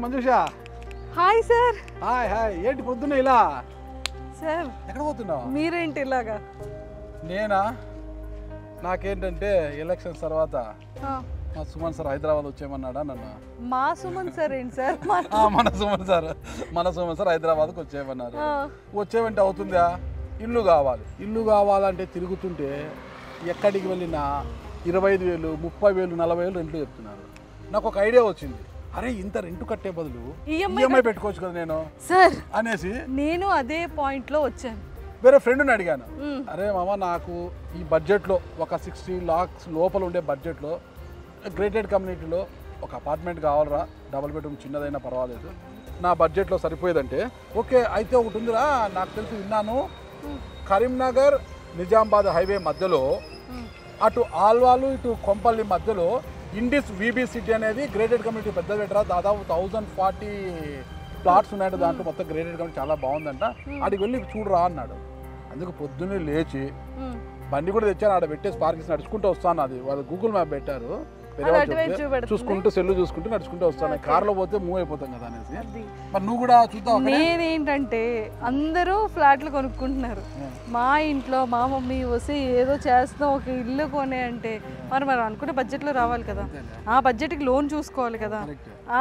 Manjusha. Hi sir. Hi hi. ఏంటి పొద్దున్న ఇలా? సార్ ఎక్కడ పోతున్నావు? మీరేంటి ఇలాగా? నేనా? నాకేంటంటే ఎలక్షన్స్ తర్వాత మా సుమన్ సార్ హైదరాబాద్ వచ్చేయమన్నాడా నన్ను. మా సుమన్ సార్ ఏంటి సార్? మన సుమన్ సార్ హైదరాబాద్కి వచ్చేయమన్నారు. వచ్చేవంటే అవుతుందా? ఇల్లు కావాలి. ఇల్లు కావాలంటే తిరుగుతుంటే ఎక్కడికి వెళ్ళినా 25,000, 30,000, 40,000 రెంట్లు చెప్తున్నారు. నాకు ఒక ఐడియా వచ్చింది, అరే ఇంత రెంట్ కట్టే బదులు ఈఎంఐ పెట్టుకోవచ్చు కదా నేను సార్ అనేసి నేను అదే పాయింట్లో వచ్చాను. వేరే ఫ్రెండ్ని అడిగాను, అరే మామ నాకు ఈ బడ్జెట్లో ఒక 60 lakhs లోపల ఉండే బడ్జెట్లో గ్రేటెడ్ కమ్యూనిటీలో ఒక అపార్ట్మెంట్ కావాలరా, డబుల్ బెడ్రూమ్ చిన్నదైనా పర్వాలేదు, నా బడ్జెట్లో సరిపోయేదంటే ఓకే అయితే ఒకటి ఉందిరా, నాకు తెలిసి విన్నాను కరీంనగర్ నిజామాబాద్ హైవే మధ్యలో అటు ఆల్వాలు ఇటు కొంపల్లి మధ్యలో ఇండిస్ వీబీ సిటీ అనేది గ్రేటెడ్ కమ్యూనిటీ పెద్ద బెటరా, దాదాపు 1040 ప్లాట్స్ ఉన్నాయంట, దాంట్లో మొత్తం గ్రేటెడ్ కమ్యూనిటీ చాలా బాగుందంట, అడిగి వెళ్ళి చూడరా అన్నాడు. అందుకు పొద్దున్నే లేచి బండి కూడా తెచ్చాను, ఆడ పెట్టేసి పార్కింగ్ నడుచుకుంటూ వస్తాను. అది వాళ్ళు గూగుల్ మ్యాప్ పెట్టారు, చూసుకుంటూ సెల్లు చూసుకుంటూ నడుచుకుంటూ వస్తాను. కార్లో పోతే మూవ్ అయిపోతాం కదా అనేసి. మరి నువ్వు కూడా చూద్దాం. నేనేంటంటే అందరూ ఫ్లాట్లు కొనుక్కుంటున్నారు, మా ఇంట్లో మా మమ్మీ వస్తే ఏదో చేస్తాం ఒక ఇల్లు కొనే అంటే మరి అనుకునే బడ్జెట్లో రావాలి కదా, ఆ బడ్జెట్కి లోన్ చూసుకోవాలి కదా,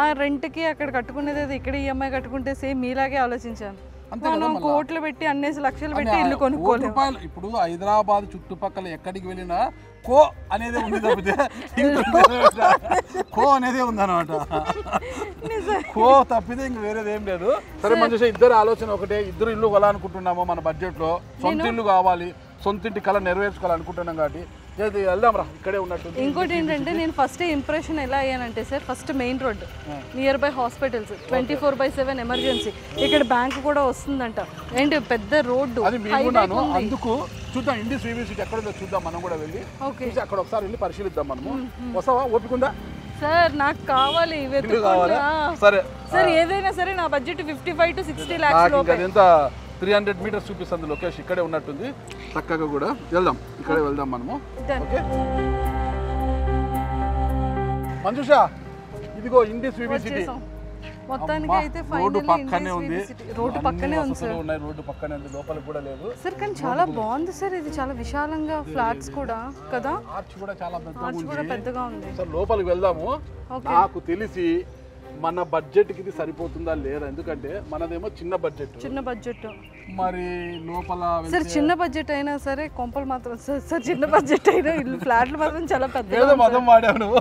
ఆ రెంట్కి అక్కడ కట్టుకునేది ఇక్కడ ఈఎంఐ కట్టుకుంటే సేమ్ మీలాగే ఆలోచించాను. మనం కోట్లు పెట్టి అన్నేసి లక్షలు పెట్టి ఇల్లు కొనుక్కోలేము. ఇప్పుడు హైదరాబాద్ చుట్టుపక్కల ఎక్కడికి వెళ్ళినా కో అనేది ఉంది తప్పితే కో అనేది ఉందన్నమాట, కో తప్పితే ఇంక వేరేది ఏం లేదు. సరే మంచి ఇద్దరు ఆలోచన ఒకటే, ఇద్దరు ఇల్లు కొనాలనుకుంటున్నాము, మన బడ్జెట్లో సొంత ఇల్లు కావాలి, సొంత ఇంటి కళ నెరవేర్చుకోవాలనుకుంటున్నాం కాబట్టి వెళ్దాం రా, ఇక్కడే ఉన్నట్టు. ఇంకోటి ఏంటంటే నేను ఫస్ట్ ఇంప్రెషన్ ఎలా అయ్యానంటే sir, first main road near by hospitals 24/7 emergency, ఇక్కడ బ్యాంక్ కూడా వస్తుందంట, ఏంటి పెద్ద రోడ్డు అది అందుకు చూద్దాం. ఇండిస్ వీవీ సిటీ ఎక్కడ ఉందో చూద్దాం, మనం కూడా వెళ్ళి అక్కడ ఒకసారి వెళ్ళి పరిశీలిద్దాం. మనము వస్తావా? ఓపికందా సార్? నాకు కావాలి. సరే సార్ ఏదైనా సరే నా బడ్జెట్ 55 to 60 lakhs. ఎంత 300 meters చూపిస్తుంది లొకేషన్, ఇక్కడే ఉన్నట్టుంది, చక్కగా కూడా వెళ్దాం, ఇక్కడే వెళ్దాం మనము. ఓకే మంజుష, ఇదిగో ఇండిస్ వీవీ సిటీ మొత్తానికి అయితే రోడ్డు పక్కనే ఉంది, రోడ్డు పక్కనే ఉంది సార్, రోడ్డు పక్కనే ఉంది, లోపల కూడా లేదు సార్, కానీ చాలా బాగుంది సార్, ఇది చాలా విశాలంగా ఫ్లాట్స్ కూడా కదా, ఆర్చ్ కూడా చాలా పెద్దగా ఉంది సార్. లోపలికి వెళ్దాము. నాకు తెలిసి మన బడ్జెట్ కి ఇది సరిపోతుందా లేదా, ఎందుకంటే మనదేమో చిన్న బడ్జెట్, మరి లోపల సార్ చిన్న బడ్జెట్ అయినా సరే కొంపలు మాత్రం సార్ చిన్న బడ్జెట్ అయినా ఇల్లు ఫ్లాట్లు మాత్రం చాలా పెద్ద. ఏదో మతం వాడావు నువ్వు,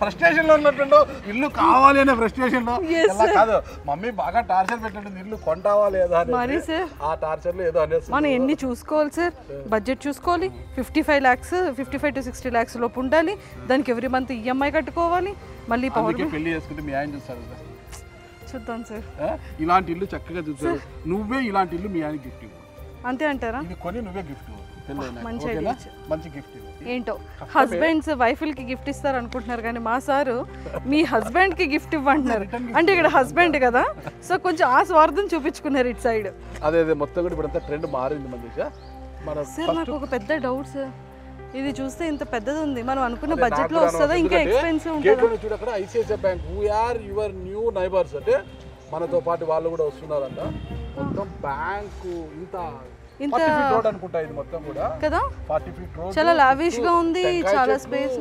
ఫ్రస్ట్రేషన్ లో ఉన్నట్టు, ఇల్లు కావాలి అనే ఫ్రస్ట్రేషన్ లో కాదు, మమ్మీ బాగా టార్చర్ పెట్టినట్టు ఇల్లు కొంటావా లేదా మరి సార్, ఆ టార్చర్ లో ఏదో అనేది. మనం ఎన్ని చూసుకోవాలి సార్, బడ్జెట్ చూసుకోవాలి, 55 lakhs 55 to 60 lakhs లోపు ఉండాలి, దానికి ఎవ్రీ మంత్ ఈఎంఐ కట్టుకోవాలి, మళ్ళీ పెళ్లి చేసుకుంటే మీ ఆయన చూస్తారు చూద్దాం సార్. ఇలాంటి ఇల్లు చక్కగా చూస్తారు, నువ్వే ఇలాంటి ఇల్లు మీ ఆయన గిఫ్ట్ ఇవ్వు, అంతే అంటారా? ఇది కొని నువ్వే గిఫ్ట్ ఇవ్వు, మంచి గిఫ్ట్ ఇవ్వు. ఏంటో హస్బెండ్స్ వైఫ్కి గిఫ్ట్ ఇస్తారు అనుకుంటున్నారు, కానీ మా సారు మీ హస్బెండ్ కి గిఫ్ట్ ఇవ్వంటున్నారు, అంటే ఇక్కడ హస్బెండ్ కదా, సో కొంచెం ఆ స్వార్థం చూపించుకున్నారు ఇటు సైడ్. అదే మొత్తం కూడా ఇప్పుడు ట్రెండ్ మారింది మంచి. సార్ నాకు ఒక పెద్ద డౌట్ సార్, ఇది చూస్తే ఇంత పెద్దది ఉంది, మనం అనుకున్న బడ్జెట్ లో వస్తుందా ఇంకా ఎక్స్పెన్సివ్ ఉంటుందా? చూడు అక్కడ ICICI bank, we are your new neighbours, అంటే మనతో పాటు వాళ్ళు కూడా వస్తున్నారంట. మొత్తం బ్యాంకు ఇంత 40 feet రోడ్ అనుకుంటా, ఇది మొత్తం కూడా కదా 40 feet రోడ్, చాలా లావిష్ గా ఉంది, చాలా స్పేస్,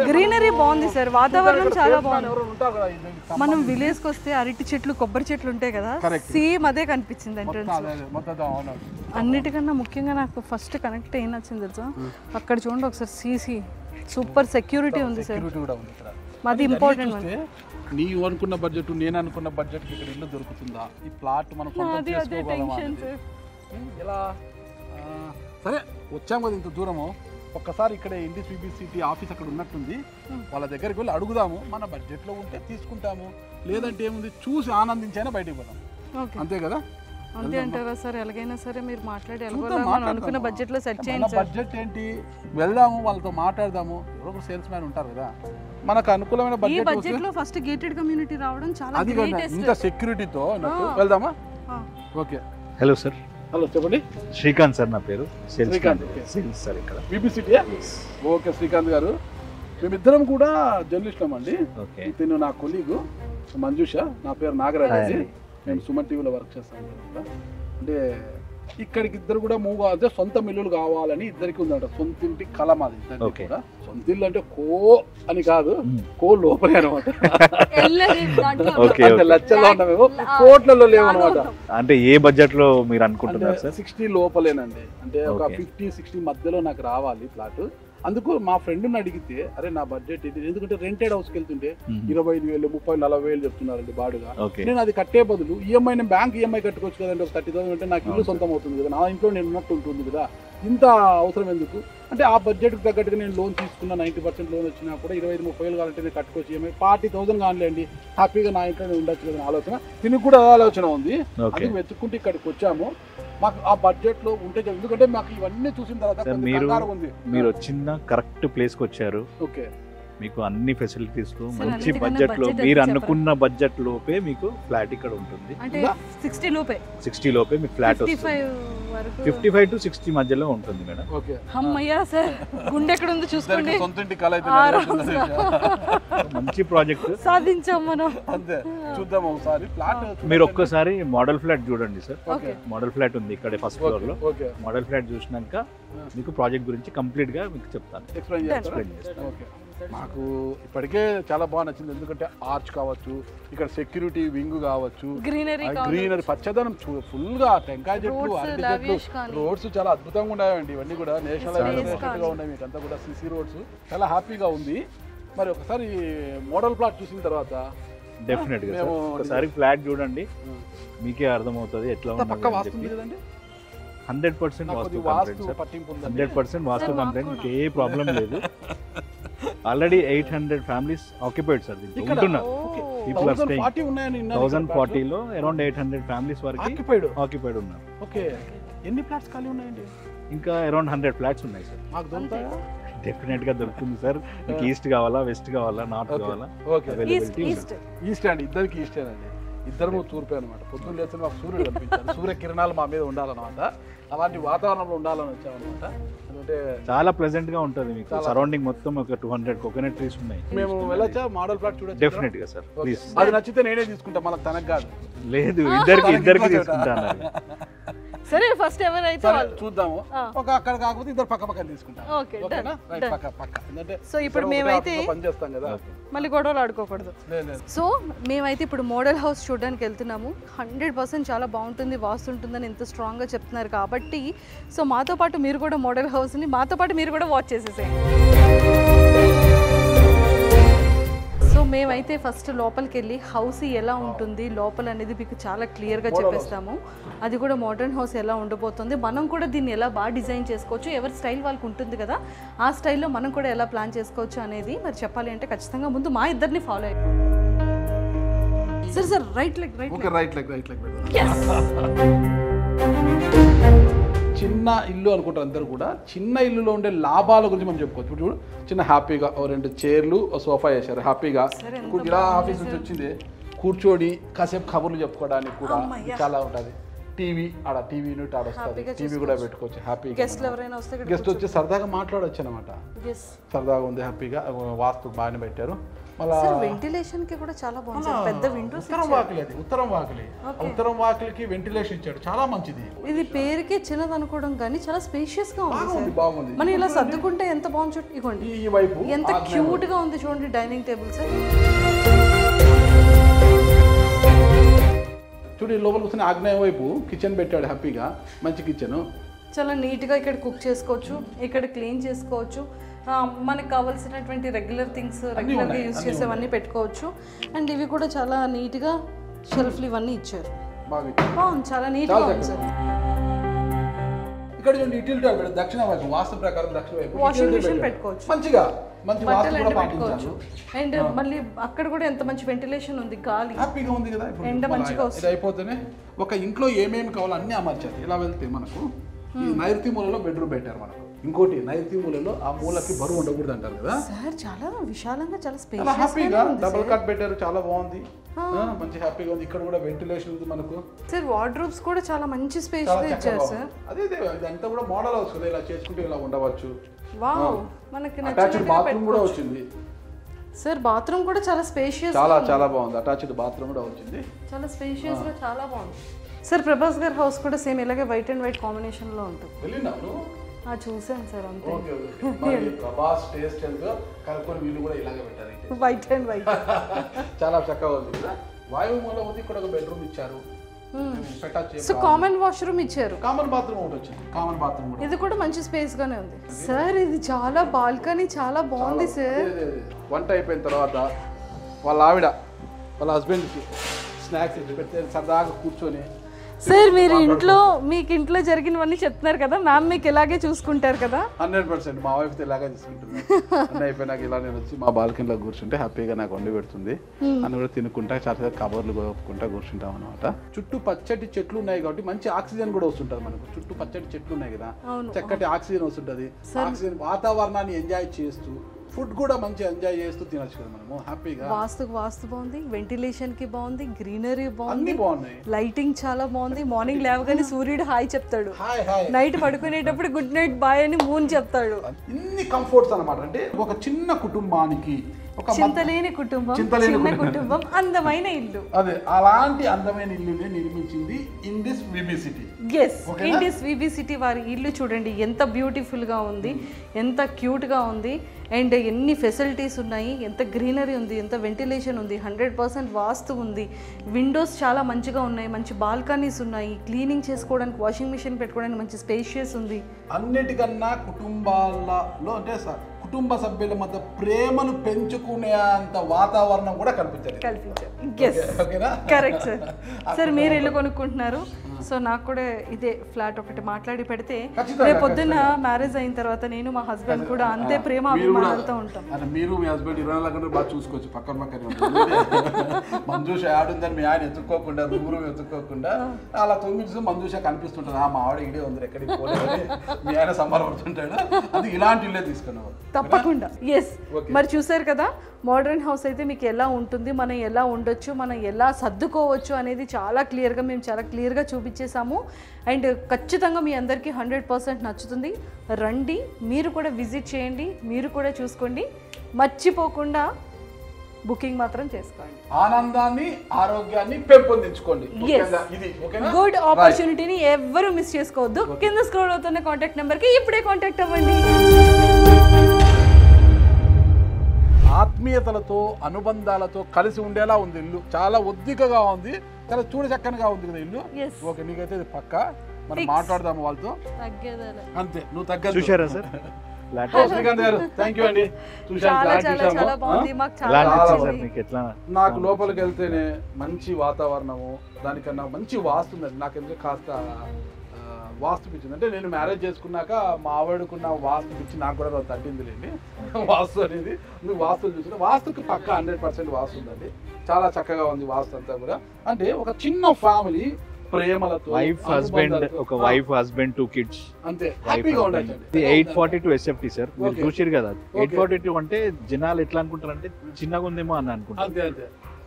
గ్రీనరీ బాగుంది సార్, వాతావరణం చాలా బాగుంది. మనం విలేజ్ కి వస్తే అరటి చెట్లు కొబ్బరి చెట్లు ఉంటాయి కదా, సేమ్ అదే కనిపించింది ఎంట్రన్స్. అన్నిటికన్నా ముఖ్యంగా నాకు ఫస్ట్ కనెక్ట్ అయిన నచ్చింది తెలుసా, అక్కడ చూడండి ఒకసారి సీసీ సూపర్ సెక్యూరిటీ ఉంది సార్, మాది ఇంపార్టెంట్. నీవు అనుకున్న బడ్జెట్ నేను అనుకున్న బడ్జెట్ కి ఇక్కడ ఇల్లు దొరుకుతుందా, ఈ ప్లాట్ మనం ఇలా సరే వచ్చాం కదా ఇంత దూరము, ఒక్కసారి ఇక్కడ ఇండిస్ వీబీ సిటీ ఆఫీస్ అక్కడ ఉన్నట్టుంది, వాళ్ళ దగ్గరికి వెళ్ళి అడుగుదాము, మన బడ్జెట్లో ఉంటే తీసుకుంటాము, లేదంటే ఏముంది చూసి ఆనందించైనా బయటకు పోదాం, అంతే కదా? అంతే అంటారా సార్? ఎలాగైనా సరే మీరు మాట్లాడి అనుకున్న బడ్జెట్లో సెట్ చేయండి. బడ్జెట్ ఏంటి, వెళ్దాము వాళ్ళతో మాట్లాడదాము, ఎవరో సేల్స్ మ్యాన్ ఉంటారు కదా, మనకు అనుకూలమైన బడ్జెట్ లో ఫస్ట్ గేటెడ్ కమ్యూనిటీ రావడం చాలా గ్రేటెస్ట్. ఇంత సెక్యూరిటీతో వెళ్దామా? ఓకే. Hello sir. హలో చెప్పండి. శ్రీకాంత్ సార్ నా పేరు. శ్రీకాంత్ సార్ ఇక్కడ వీబీ సిటీ. ఓకే శ్రీకాంత్ గారు, మేమిద్దరం కూడా జర్నలిస్టులం అండి. ఇతను నా కొలీగు, మంజుష, నా పేరు నాగరాజ్. మేము సుమన్ టీవీలో వర్క్ చేస్తాం కదా. అంటే ఇక్కడికి ఇద్దరు కూడా మూవ్ కావాలి, సొంత మిల్లులు కావాలని ఇద్దరికి ఉందంట. సొంత ఇంటి కళ మాది ఇద్దరికి కూడా. సొంత ఇల్లు అంటే అని కాదు, లోపలే అనమాట. లక్షల్లో ఉన్నాం మేము, కోట్లలో లేవన్నమాట. అంటే ఏ బడ్జెట్ లో మీరు అనుకుంటున్నారు సార్? 60 లోపలేనండి. అంటే ఒక 50-60 మధ్యలో నాకు రావాలి ఫ్లాట్. అందుకు మా ఫ్రెండ్ని అడిగితే, అరే నా బడ్జెట్ ఇది, ఎందుకంటే రెంటెడ్ హౌస్కి వెళ్తుంటే 25,000, 30,000-40,000 చెప్తున్నారండి బాడుగా. నేను అది కట్టే బదులు ఈఎంఐ, నేను బ్యాంక్ ఈఎంఐ కట్టుకోవచ్చు కదండి. ఒక 30,000 అంటే నాకు ఇల్లు సొంతం అవుతుంది కదా, నా ఇంట్లో నేను ఉన్నట్టు ఉంటుంది కదా, ఇంత అవసరం ఎందుకు అంటే ఆ బడ్జెట్కి తగ్గట్టుగా నేను లోన్ తీసుకున్న 90% లోన్ వచ్చినా కూడా 25,000-30,000 కావాలంటే నేను కట్టుకోవచ్చు. ఈఎంఐ 40,000 కానిలేండి, హ్యాపీగా నా ఇంట్లో ఉండొచ్చు కదా ఆలోచన. దీనికి కూడా ఆలోచన ఉంది. అది వెతుక్కుంటే ఇక్కడికి వచ్చాము. మాకు ఆ బడ్జెట్ లో ఉంటే, ఎందుకంటే మాకు ఇవన్నీ చూసిన తర్వాత మీరు వచ్చిన కరెక్ట్ ప్లేస్ కి వచ్చారు. ఓకే, మీకు అన్ని ఫెసిలిటీస్ లో మంచి బడ్జెట్ లో మీరు అనుకున్న బడ్జెట్ లోపే మీకు ఫ్లాట్ ఇక్కడ ఉంటుంది. 60 లోపే మీకు ఫ్లాట్ వస్తుంది. 55 to 60 మధ్యలో ఉంటుంది మేడం. గుండె ఎక్కడ ఉందో చూసుకోండి. మంచి ప్రాజెక్ట్ సాధించాం మనం. అంతే, చూద్దాం ఒకసారి ఫ్లాట్. మీరు ఒక్కసారి మోడల్ ఫ్లాట్ చూడండి సార్. మోడల్ ఫ్లాట్ ఉంది ఇక్కడ ఫస్ట్ ఫ్లోర్ లో. మోడల్ ఫ్లాట్ చూసినాక మీకు ప్రాజెక్ట్ గురించి కంప్లీట్ గా మీకు చెప్తాను, ఎక్స్ప్లెయిన్ చేస్తాను. మాకు ఇప్పటికే చాలా బాగా నచ్చింది. ఎందుకంటే ఆర్చ్ కావచ్చు, ఇక్కడ సెక్యూరిటీ వింగ్ కావచ్చు, గ్రీనరీ పచ్చదనం ఫుల్ గా, టెంకాయ చెట్లు, అరటి చెట్లు, రోడ్స్ చాలా అద్భుతంగా ఉన్నాయండి. ఇవన్నీ కూడా నేషనల్ హైవే ఉన్నాయి. మీకు అంతా కూడా సిసి రోడ్స్, చాలా హ్యాపీగా ఉంది. మరి ఒకసారి మోడల్ ప్లాట్ చూసిన తర్వాత డెఫినెట్ గా ఒకసారి ఫ్లాట్ చూడండి, మీకే అర్థమవుతుంది ఎట్లా వస్తుంది కదండి. 100% వాస్తు కంప్లైంట్, మీకు ఏ ప్రాబ్లం లేదు. Already 800 families occupied sir. ఉంటున్నారు, పీపుల్ ఆర్ స్టేయింగ్. 1040 లో అరౌండ్ 800 ఫ్యామిలీస్ వరకు ఆక్యుపైడ్ ఉన్నారు. ఓకే, ఎన్ని ఫ్లాట్స్ ఖాళీ ఉన్నాయండి? ఇంకా అరౌండ్ 100 ఫ్లాట్స్ ఉన్నాయి సార్. మాకు దొరుకుతాయా? డెఫినెట్ గా దొరుకుతుంది సార్. మీకు ఈస్ట్ కావాలా, వెస్ట్ కావాలా, నార్త్ కావాలా? ఈస్ట్ అండి, ఇద్దరికి ఈస్ట్ అండి. ఇద్దరు తూర్పే అనమాట. పొద్దున్న లేచిన మాకు సూర్యుడు కనిపించాలి, సూర్యకిరణాలు మా మీద ఉండాలన్నమాట. అలాంటి వాతావరణంలో ఉండాలని వచ్చామన్నమాట. అంటే చాలా ప్లెజెంట్ గా ఉంటుంది. మీకు సరౌండింగ్ మొత్తం ఒక 200 కోకోనట్ ట్రీస్ ఉన్నాయి. మేము వెళ్ళొచ్చా మోడల్ ప్లాట్ చూడొచ్చు? డెఫినెట్ గా సార్, ప్లీజ్. అది నచ్చితే నేనే తీసుకుంటా, మనకు తనకు కాదు. లేదు, ఇద్దరికి తీసుకుంటాను. సరే, ఫస్ట్ ఎవరైతే చూద్దాము. ఒక అక్కడ కాకపోతే ఇద్దరు పక్క పక్కన తీసుకుంటాం. సో ఇప్పుడు మేమైతే పనిచేస్తాం కదా, మళ్ళీ గొడవలు ఆడుకోకూడదు. సో మేమైతే ఇప్పుడు మోడల్ హౌస్ చూడడానికి వెళ్తున్నాము. 100% చాలా బాగుంటుంది, వాస్తు ఉంటుందని ఎంత స్ట్రాంగ్ గా చెప్తున్నారు కాబట్టి, సో మాతో పాటు మీరు కూడా మోడల్ హౌస్ ని మాతో పాటు మీరు కూడా వాచ్ చేసేసేయండి. సో మేమైతే ఫస్ట్ లోపలికి వెళ్ళి హౌస్ ఎలా ఉంటుంది లోపల అనేది మీకు చాలా క్లియర్గా చెప్పేస్తాము. అది కూడా మోడర్న్ హౌస్ ఎలా ఉండబోతుంది, మనం కూడా దీన్ని ఎలా బాగా డిజైన్ చేసుకోవచ్చు, ఎవరి స్టైల్ వాళ్ళకి ఉంటుంది కదా, ఆ స్టైల్లో మనం కూడా ఎలా ప్లాన్ చేసుకోవచ్చు అనేది మరి చెప్పాలి అంటే ఖచ్చితంగా ముందు మా ఇద్దరిని ఫాలో అయ్యారు. సార్ రైట్ లెగ్ చిన్న ఇల్లు అనుకుంటారు అందరు కూడా. చిన్న ఇల్లులో ఉండే లాభాల గురించి మనం చెప్పుకోవచ్చు. ఇప్పుడు చూడు, చిన్న హ్యాపీగా 2 చైర్లు, సోఫా వేశారు. హ్యాపీగా ఇలా ఆఫీస్ నుంచి వచ్చింది కూర్చోడి కాసేపు కబుర్లు చెప్పుకోవడానికి కూడా చాలా ఉంటుంది. టీవీ యూనిట్ ఆడ వస్తుంది, టీవీ కూడా పెట్టుకోవచ్చు హ్యాపీగా. గెస్ట్ వచ్చి సరదాగా మాట్లాడవచ్చు అనమాట. సరదాగా ఉంది, హ్యాపీగా. వాస్తు బాగానే పెట్టారు. వెంటిలేషన్ కి కూడా చాలా బాగుంది, పెద్ద విండోస్. ఉత్తరం వాకిలికి వెంటిలేషన్ ఇచ్చాడు, చాలా మంచిది. ఇది పేరుకే చిన్నది అనుకోవడం కానీ చాలా స్పేషియస్ గా ఉంది. బాగుంది. మనం ఇలా సర్దుకుంటే ఎంత బాగుంది. ఇగోండి ఈ వైపు ఎంత క్యూట్ గా ఉంది చూడండి డైనింగ్ టేబుల్. సార్ చూడండి, లోపల కూర్చొని ఆగ్నేయ వైపు కిచెన్ పెట్టాడు హ్యాపీగా. మంచి కిచెన్, చాలా నీట్గా ఇక్కడ కుక్ చేసుకోవచ్చు, ఇక్కడ క్లీన్ చేసుకోవచ్చు. మనకు కావాల్సినటువంటి రెగ్యులర్ థింగ్స్, రెగ్యులర్గా యూజ్ చేసేవన్నీ పెట్టుకోవచ్చు. అండ్ ఇవి కూడా చాలా నీట్గా షెల్ఫ్లు ఇవన్నీ ఇచ్చారు. బాగుంది, చాలా నీట్గా ఉంది సార్. ఇక్కడ యూటిలిటీ దక్షిణ వైపు వాస్తు ప్రకారం దక్షిణ వైపు వాషింగ్ మిషన్ పెట్టుకోవచ్చు, మంచిగా బట్టలు పెట్టుకోవచ్చు. అండ్ మళ్ళీ అక్కడ కూడా ఎంత మంచి వెంటిలేషన్ ఉంది, గాలి హ్యాపీగా ఉంది కదా. ఎండ మంచిగా వస్తుంది. అయిపోతేనే ఒక ఇంట్లో ఏమేమి కావాలో అన్ని అమర్చారు. ఇలా వెళ్తే మనకు ఈ నైరుతి మూలలో బెడ్రూమ్ పెట్టారు మనకు. ఇంకోటి నైరుతి మూలలో ఆ మూలకి బరువు ఉండకూడదు అంటారు కదా సార్. చాలా విశాలంగా, చాలా స్పేషియస్, హ్యాపీగా డబుల్ కట్ పెట్టారు, చాలా బాగుంది, మంచి హ్యాపీగా ఉంది. ఇక్కడ కూడా వెంటిలేషన్ ఉంది మనకు. సార్ వార్డ్రోబ్స్ కూడా చాలా మంచి స్పేస్ ఇచ్చారు సార్. అదే ఇదంతా కూడా మోడల్ హౌస్ కదా, ఇలా చేసుకుంటే ఇలా ఉండవచ్చు. వావ్, మనకి అటాచ్డ్ బాత్రూమ్ కూడా వచ్చింది. సార్ బాత్రూమ్ కూడా చాలా స్పేషియస్, చాలా చాలా బాగుంది. అటాచ్డ్ బాత్రూమ్ కూడా వచ్చింది, చాలా స్పేషియస్ గా చాలా బాగుంది. సార్ ప్రభాస్ గారి హౌస్ కూడా సేమ్ ఇలాగే వైట్ అండ్ వైట్ కాంబినేషన్ లో ఉంటుంది. వెళ్ళినాను చూసాను సార్ అంతే. ప్రభాస్ టేస్ట్ కలుపుకొని వీళ్ళు కూడా ఇలాగే పెట్టారు, వైట్ అండ్ వైట్. చాలా చక్కగా ఉంది. వాయువు మూల ఉంది, ఇక్కడ ఒక బెడ్రూమ్ ఇచ్చారు, సో కామన్ వాష్రూమ్ ఇచ్చారు, కామన్ బాత్రూమ్ ఒకటి వచ్చింది, కామన్ బాత్రూమ్ కూడా. ఇది కూడా మంచి స్పేస్ గానే ఉంది సార్. ఇది చాలా బాల్కనీ చాలా బాగుంది సార్. వంట అయిపోయిన తర్వాత వాళ్ళ ఆవిడ వాళ్ళ హస్బెండ్కి స్నాక్స్ ఇచ్చి పెడితే సరదాగా కూర్చొని. సార్ మీరు మీకు ఇంట్లో జరిగినవన్నీ చెప్తున్నారు కదా, మ్యామ్ మీకు ఇలాగే చూసుకుంటారు కదా? 100% మా వైఫ్ ఇలాగే చూసుకుంటుంది. అన్నీ అయిపోయినాక ఇలా నేను వచ్చి మా బాల్కనీలో కూర్చుంటే హ్యాపీగా నాకు వండి పెడుతుంది, అని కూడా తినుకుంటా చాలా కబర్లు ఒప్పుకుంటా కూర్చుంటాం అనమాట. చుట్టూ పచ్చటి చెట్లు ఉన్నాయి కాబట్టి మంచి ఆక్సిజన్ కూడా వస్తుంటది మనకు. చుట్టూ పచ్చటి చెట్లు ఉన్నాయి కదా, చక్కటి ఆక్సిజన్ వస్తుంటది. ఆక్సిజన్ వాతావరణాన్ని ఎంజాయ్ చేస్తూ ఫుడ్ కూడా మంచి ఎంజాయ్ చేస్తూ తినచ్చు కదా మనము హ్యాపీగా. వాస్తు బాగుంది, వెంటిలేషన్ కి బాగుంది, గ్రీనరీ బాగుంది, బాగున్నాయి, లైటింగ్ చాలా బాగుంది. మార్నింగ్ లేవగానే సూర్యుడు హాయ్ చెప్తాడు, హాయ్ హాయ్. నైట్ పడుకునేటప్పుడు గుడ్ నైట్ బాయ్ అని మూన్ చెప్తాడు. ఇన్ని కంఫర్ట్స్ అన్నమాట. అంటే ఒక చిన్న కుటుంబానికి ఒక చింతలేని కుటుంబం, చిన్న కుటుంబం, అందమైన ఇల్లు. అదే అలాంటి అందమైన ఇల్లునే నిర్మించింది ఇండిస్ విబి సిటీ. ఎస్, ఇండిస్ విబి సిటీ వారి ఇల్లు చూడండి ఎంత బ్యూటిఫుల్ గా ఉంది, ఎంత క్యూట్ గా ఉంది, అండ్ ఎన్ని ఫెసిలిటీస్ ఉన్నాయి, ఎంత గ్రీనరీ ఉంది, ఎంత వెంటిలేషన్ ఉంది, 100% వాస్తు ఉంది, విండోస్ చాలా మంచిగా ఉన్నాయి, మంచి బాల్కనీస్ ఉన్నాయి, క్లీనింగ్ చేసుకోవడానికి వాషింగ్ మిషన్ పెట్టుకోవడానికి మంచి స్పేషియస్ ఉంది. అన్నిటికన్నా కుటుంబాలలో అంటే కుటుంబ సభ్యుల మధ్య ప్రేమను పెంచుకునే అంత వాతావరణం కూడా కల్పించారు. Correct sir. సార్ మీరు ఇల్లు కొనుక్కుంటున్నారు, సో నాకు కూడా ఇదే ఫ్లాట్ ఒకటి మాట్లాడి పెడితే రేపు పొద్దున్న మ్యారేజ్ అయిన తర్వాత నేను మా హస్బెండ్ కూడా అంతే ప్రేమ అభిమానాలతో ఉంటాం. మీరు మీ హస్బెండ్ 24 గంటలు బాగా చూసుకోవచ్చు, పక్కన మంజూష ఆడుందని మీ ఆయన ఎత్తుక్కోకుండా రూమ్ ఎత్తుక్కోకుండా అలా 9 మంజూష కనిపిస్తుంటది, మా ఆవిడ ఇడే ఉంది ఎక్కడికి పోలేదని మీ ఆయన సంబరపడుతుంటాడు. అది ఇలాంటి ఇల్లే తీసుకున్నావు తప్పకుండా. ఎస్, మరి చూసారు కదా మోడర్న్ హౌస్ అయితే మీకు ఎలా ఉంటుంది, మనం ఎలా ఉండొచ్చు, మనం ఎలా సర్దుకోవచ్చు అనేది చాలా క్లియర్గా మేము చాలా క్లియర్గా చూపించేసాము. అండ్ ఖచ్చితంగా మీ అందరికీ 100% నచ్చుతుంది. రండి, మీరు కూడా విజిట్ చేయండి, మీరు కూడా చూసుకోండి, మర్చిపోకుండా బుకింగ్ మాత్రం చేసుకోండి. ఆనందాన్ని ఆరోగ్యాన్ని పెంపొందించుకోండి. గుడ్ ఆపర్చునిటీని ఎవరు మిస్ చేసుకోవద్దు. కింద స్క్రోల్ అవుతున్న కాంటాక్ట్ నెంబర్కి ఇప్పుడే కాంటాక్ట్ అవ్వండి. ఆత్మీయతలతో అనుబంధాలతో కలిసి ఉండేలా ఉంది ఇల్లు, చాలా ఒద్దికగా ఉంది, చాలా చూడచక్కనగా ఉంది కదా ఇల్లు. ఓకే, నీకైతే ఇది పక్క, మనం మాట్లాడదాము వాళ్ళతో. అంతే, నువ్వు తగ్గదు. చూశారా sir Srikanth garu? Thank you అండి. నాకు లోపలికి వెళ్తేనే మంచి వాతావరణము, దానికన్నా మంచి వాస్తు ఉంది. నాకు ఎందుకు కాస్త వాస్తు పిచ్చింది. అంటే నేను మ్యారేజ్ చేసుకున్నాక మా ఆవిడకున్న వాస్తు పిచ్చి నాకు కూడా తగ్గిందిలేండి. వాస్తు అనేది నువ్వు వాస్తులు చూసిన వాస్తుకి పక్క 100% వాస్తు ఉందండి. చాలా చక్కగా ఉంది వాస్తు అంతా కూడా. అంటే ఒక చిన్న ఫ్యామిలీ ప్రేమలతో, వైఫ్ హస్బెండ్ 2 kids, అంతే హ్యాపీగా ఉండాలి. 842 SFT సార్, మీరు చూసారు కదా. 842 అంటే జనాలు ఎట్లా అనుకుంటారంటే చిన్నగా ఉందేమో అని అనుకుంటారు,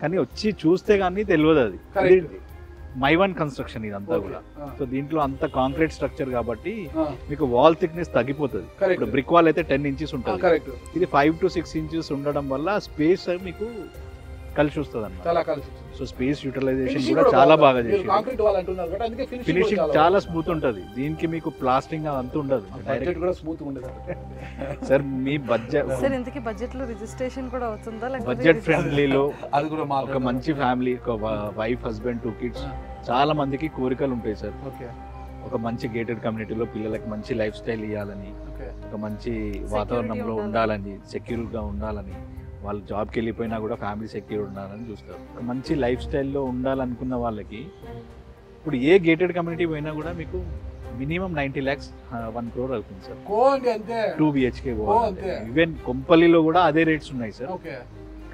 కానీ వచ్చి చూస్తే కానీ తెలియదు. అది మై వన్ కన్స్ట్రక్షన్ ఇదంతా కూడా. సో దీంట్లో అంత కాంక్రీట్ స్ట్రక్చర్ కాబట్టి మీకు వాల్ థిక్నెస్ తగ్గిపోతుంది. ఇప్పుడు బ్రిక్ వాల్ అయితే 10 inches ఉంటుంది, ఇది 5 to 6 inches ఉండడం వల్ల స్పేస్ మీకు కలిసి వస్తుంది అన్నమాట. సో స్పేస్ యూటిలైజేషన్ కూడా చాలా బాగా చేసి ఫినిషింగ్ చాలా స్మూత్ ఉంటుంది. దీనికి మీకు ప్లాస్టింగ్ అంతా ఉండదు, సార్. మీ బడ్జెట్ లో రిజిస్ట్రేషన్ కూడా అవుతుందా? బడ్జెట్ ఫ్రెండ్లీలో ఒక మంచి ఫ్యామిలీ, ఒక వైఫ్ హస్బెండ్ 2 kids, చాలా మందికి కోరికలు ఉంటాయి సార్. ఒక మంచి గేటెడ్ కమ్యూనిటీలో పిల్లలకి మంచి లైఫ్ స్టైల్ ఇవ్వాలని, ఒక మంచి వాతావరణంలో ఉండాలని, సెక్యూర్గా ఉండాలని, వాళ్ళు జాబ్కి వెళ్ళిపోయినా కూడా ఫ్యామిలీ సెక్యూర్ ఉండాలని చూస్తారు. ఒక మంచి లైఫ్ స్టైల్లో ఉండాలనుకున్న వాళ్ళకి ఇప్పుడు ఏ గేటెడ్ కమ్యూనిటీ పోయినా కూడా మీకు మినిమం 90 lakhs 1 crore అవుతుంది సార్. 2 BHK ఈవెన్ కొంపల్లిలో కూడా అదే రేట్స్ ఉన్నాయి సార్.